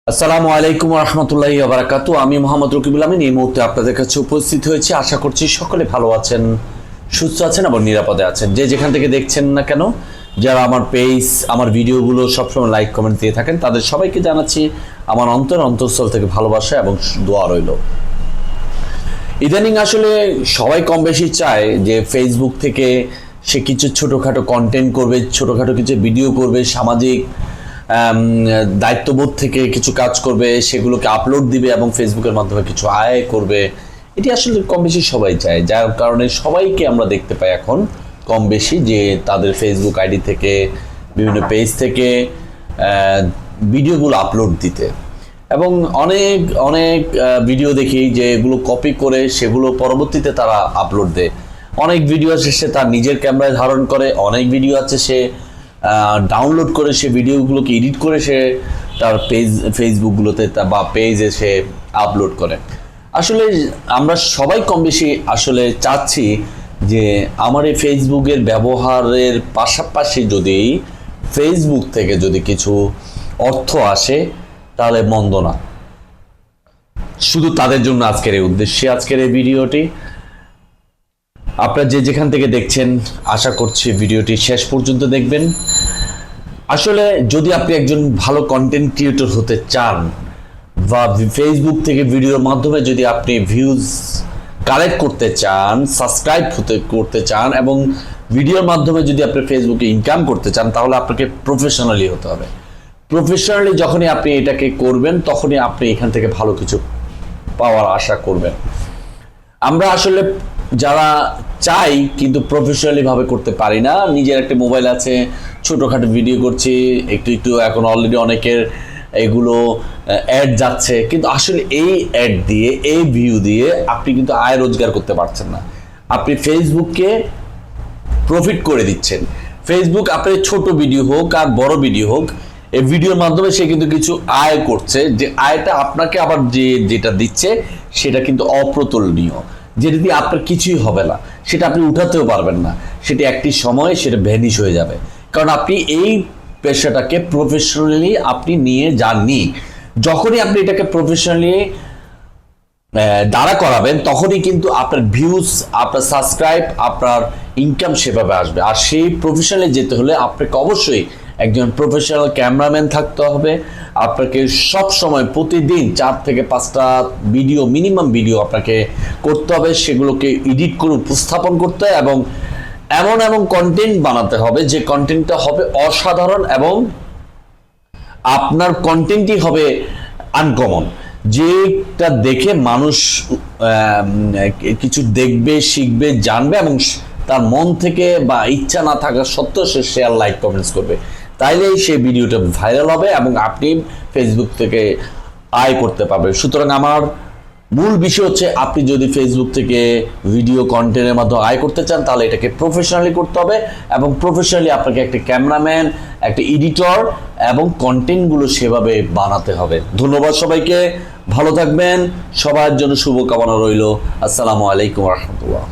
আসসালামু আলাইকুম রহমতুল্লাহি ওয়া বারাকাতু। আমি মোহাম্মদ রকিবুল আমিন এই মুহূর্তে আপনাদের কাছে উপস্থিত হয়েছি। আশা করছি সকলে ভালো আছেন, সুস্থ আছেন এবং নিরাপদে আছেন। যে যেখান থেকে দেখছেন না কেন, যারা আমার পেজ, আমার ভিডিওগুলো সবসময় লাইক কমেন্ট দিয়ে থাকেন, তাদের সবাইকে জানাচ্ছি আমার অন্তঃস্থল থেকে ভালোবাসা এবং দোয়া রইল। ইদানিং আসলে সবাই কম বেশি চায় যে ফেসবুক থেকে সে কিছু ছোটোখাটো কন্টেন্ট করবে, ছোটোখাটো কিছু ভিডিও করবে, সামাজিক দায়িত্ববোধ থেকে কিছু কাজ করবে, সেগুলোকে আপলোড দিবে এবং ফেসবুকের মাধ্যমে কিছু আয় করবে। এটি আসলে কম বেশি সবাই চায়, যার কারণে সবাইকে আমরা দেখতে পাই এখন কম বেশি যে তাদের ফেসবুক আইডি থেকে, বিভিন্ন পেজ থেকে ভিডিওগুলো আপলোড দিতে। এবং অনেক অনেক ভিডিও দেখি যে এগুলো কপি করে সেগুলো পরবর্তীতে তারা আপলোড দেয়। অনেক ভিডিও আছে সে তার নিজের ক্যামেরায় ধারণ করে, অনেক ভিডিও আছে সে ডাউনলোড করে, সে ভিডিওগুলোকে এডিট করে সে তার ফেসবুকগুলোতে বা পেজে সে আপলোড করে। আসলে আমরা সবাই কম বেশি আসলে চাচ্ছি যে আমার এই ফেসবুকের ব্যবহারের পাশাপাশি যদি ফেসবুক থেকে যদি কিছু অর্থ আসে তাহলে মন্দ না। শুধু তাদের জন্য আজকের এই উদ্দেশ্যে আজকের এই ভিডিওটি। আপনারা যে যেখান থেকে দেখছেন আশা করছি ভিডিওটি শেষ পর্যন্ত দেখবেন। আসলে যদি আপনি একজন ভালো কন্টেন্ট ক্রিয়েটর হতে চান বা ফেসবুক থেকে ভিডিওর মাধ্যমে যদি আপনি ভিউজ কালেক্ট করতে চান, সাবস্ক্রাইব করতে চান এবং ভিডিওর মাধ্যমে যদি আপনি ফেসবুকে ইনকাম করতে চান, তাহলে আপনাকে প্রফেশনালি হতে হবে। প্রফেশনালি যখনই আপনি এটাকে করবেন তখনই আপনি এখান থেকে ভালো কিছু পাওয়ার আশা করবেন। আমরা আসলে যারা চাই কিন্তু প্রফেশনালি ভাবে করতে পারি না, নিজের একটা মোবাইল আছে, ছোটোখাটো ভিডিও করছি, একটু একটু এখন অলরেডি অনেকের এগুলো অ্যাড যাচ্ছে, কিন্তু আসলে এই অ্যাড দিয়ে, এই ভিউ দিয়ে আপনি কিন্তু আয় রোজগার করতে পারছেন না। আপনি ফেসবুককে প্রফিট করে দিচ্ছেন। ফেসবুক আপনার ছোট ভিডিও হোক আর বড় ভিডিও হোক, এই ভিডিওর মাধ্যমে সে কিন্তু কিছু আয় করছে, যে আয়টা আপনাকে আবার যেটা দিচ্ছে সেটা কিন্তু অপ্রতুলনীয়, যেটা দিয়ে আপনার কিছুই হবে না, সেটা আপনি উঠাতেও পারবেন না, সেটা একটি সময় সেটা ভ্যানিশ হয়ে যাবে। কারণ আপনি এই পেশাটাকে প্রফেশনালি আপনি নিয়ে যাননি। যখনই আপনি এটাকে প্রফেশনালি দাঁড়া করাবেন তখনই কিন্তু আপনার ভিউজ, আপনার সাবস্ক্রাইব, আপনার ইনকাম সেভাবে আসবে। আর সেই প্রফেশনালি যেতে হলে আপনাকে অবশ্যই একজন প্রফেশনাল ক্যামেরাম্যান থাকতে হবে। আপনাকে সব সময় প্রতিদিন 4 থেকে 5টা ভিডিও, মিনিমাম ভিডিও আপনাকে করতে হবে, সেগুলোকে এডিট করে উপস্থাপন করতে হবে এবং এমন এমন কন্টেন্ট বানাতে হবে যে কন্টেন্টটা হবে অসাধারণ এবং আপনার কন্টেন্টই হবে আনকমন, যেটা দেখে মানুষ কিছু দেখবে, শিখবে, জানবে এবং তার মন থেকে বা ইচ্ছা না থাকা সত্ত্বেও সে শেয়ার, লাইক, কমেন্টস করবে। তাইলেই সেই ভিডিওটা ভাইরাল হবে এবং আপনি ফেসবুক থেকে আয় করতে পারবেন। সুতরাং আমার মূল বিষয় হচ্ছে, আপনি যদি ফেসবুক থেকে ভিডিও কন্টেন্টের মাধ্যমে আয় করতে চান তাহলে এটাকে প্রফেশনালি করতে হবে এবং প্রফেশনালি আপনাকে একটা ক্যামেরাম্যান, একটা এডিটর এবং কন্টেন্টগুলো সেভাবে বানাতে হবে। ধন্যবাদ সবাইকে, ভালো থাকবেন, সবার জন্য শুভকামনা রইল। আসসালামু আলাইকুম রহমতুল্লাহ।